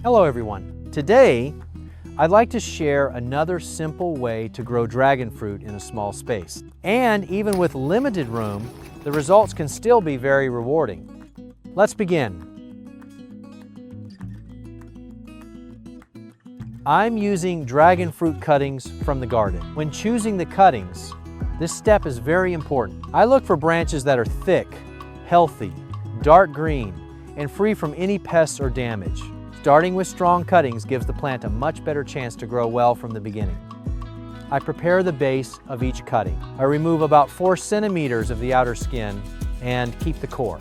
Hello everyone. Today, I'd like to share another simple way to grow dragon fruit in a small space. And even with limited room, the results can still be very rewarding. Let's begin. I'm using dragon fruit cuttings from the garden. When choosing the cuttings, this step is very important. I look for branches that are thick, healthy, dark green, and free from any pests or damage. Starting with strong cuttings gives the plant a much better chance to grow well from the beginning. I prepare the base of each cutting. I remove about 4 centimeters of the outer skin and keep the core.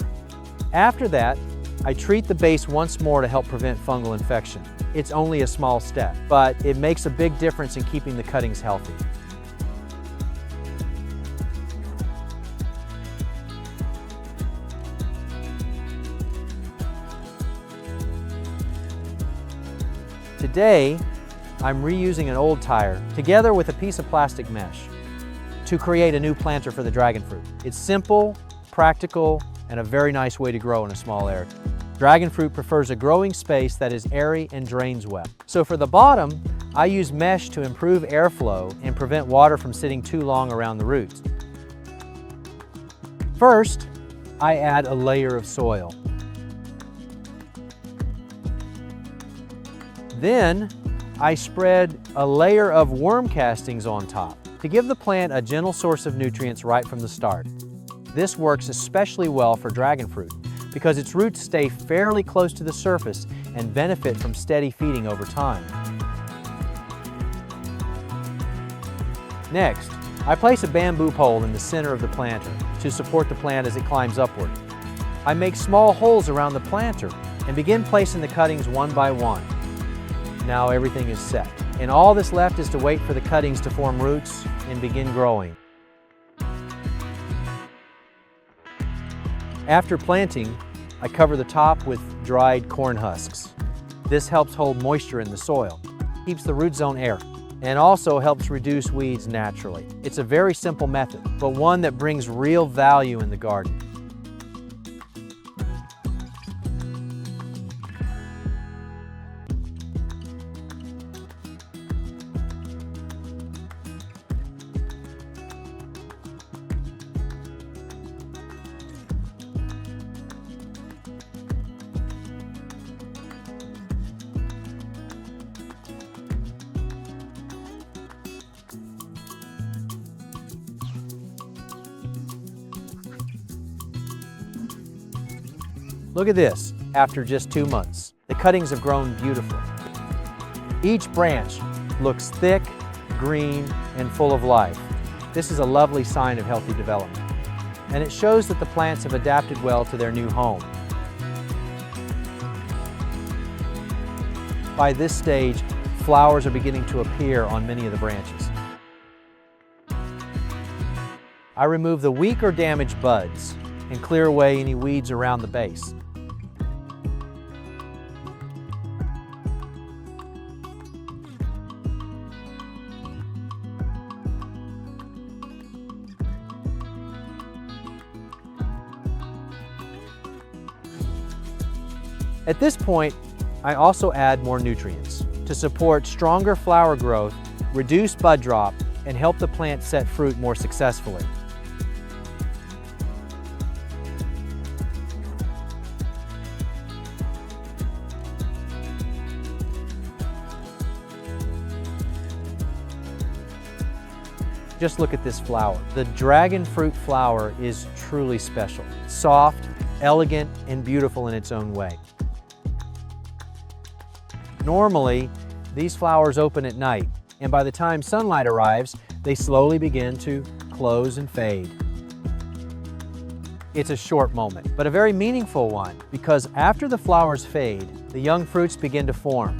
After that, I treat the base once more to help prevent fungal infection. It's only a small step, but it makes a big difference in keeping the cuttings healthy. Today, I'm reusing an old tire together with a piece of plastic mesh to create a new planter for the dragon fruit. It's simple, practical, and a very nice way to grow in a small area. Dragon fruit prefers a growing space that is airy and drains well. So for the bottom, I use mesh to improve airflow and prevent water from sitting too long around the roots. First, I add a layer of soil. Then, I spread a layer of worm castings on top to give the plant a gentle source of nutrients right from the start. This works especially well for dragon fruit because its roots stay fairly close to the surface and benefit from steady feeding over time. Next, I place a bamboo pole in the center of the planter to support the plant as it climbs upward. I make small holes around the planter and begin placing the cuttings one by one. Now everything is set, and all that's left is to wait for the cuttings to form roots and begin growing. After planting, I cover the top with dried corn husks. This helps hold moisture in the soil, keeps the root zone airy, and also helps reduce weeds naturally. It's a very simple method, but one that brings real value in the garden. Look at this, after just 2 months. The cuttings have grown beautifully. Each branch looks thick, green, and full of life. This is a lovely sign of healthy development, and it shows that the plants have adapted well to their new home. By this stage, flowers are beginning to appear on many of the branches. I remove the weak or damaged buds and clear away any weeds around the base. At this point, I also add more nutrients to support stronger flower growth, reduce bud drop, and help the plant set fruit more successfully. Just look at this flower. The dragon fruit flower is truly special. Soft, elegant, and beautiful in its own way. Normally, these flowers open at night, and by the time sunlight arrives, they slowly begin to close and fade. It's a short moment, but a very meaningful one, because after the flowers fade, the young fruits begin to form.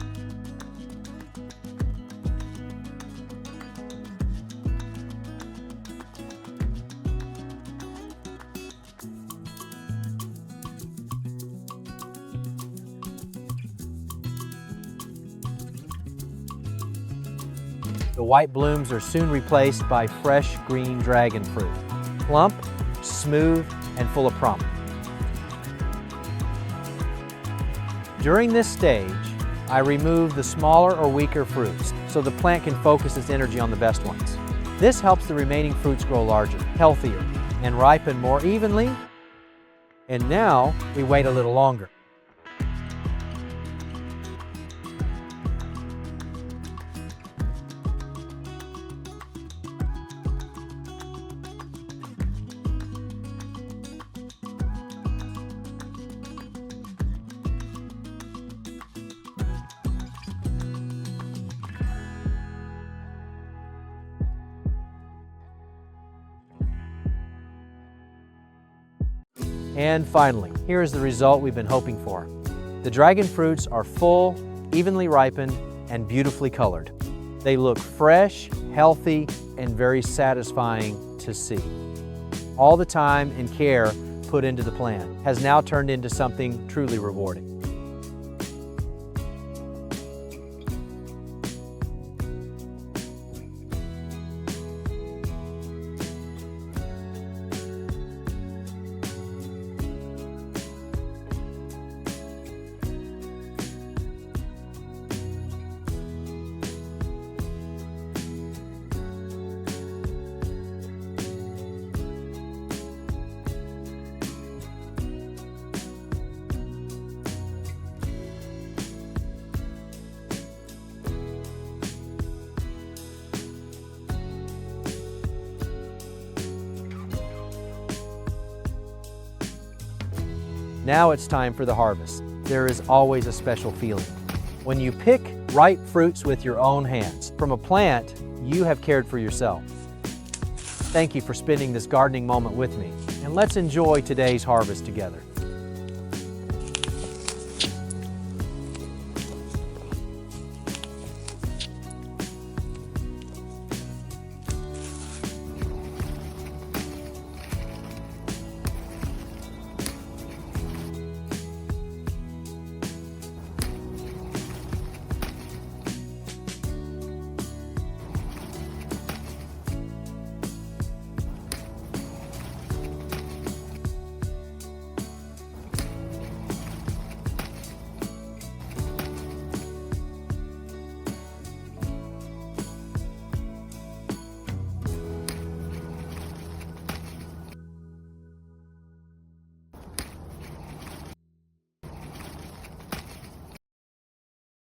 The white blooms are soon replaced by fresh green dragon fruit. Plump, smooth, and full of promise. During this stage, I remove the smaller or weaker fruits so the plant can focus its energy on the best ones. This helps the remaining fruits grow larger, healthier, and ripen more evenly. And now we wait a little longer. And finally, here is the result we've been hoping for. The dragon fruits are full, evenly ripened, and beautifully colored. They look fresh, healthy, and very satisfying to see. All the time and care put into the plant has now turned into something truly rewarding. Now it's time for the harvest. There is always a special feeling when you pick ripe fruits with your own hands from a plant you have cared for yourself. Thank you for spending this gardening moment with me, and let's enjoy today's harvest together.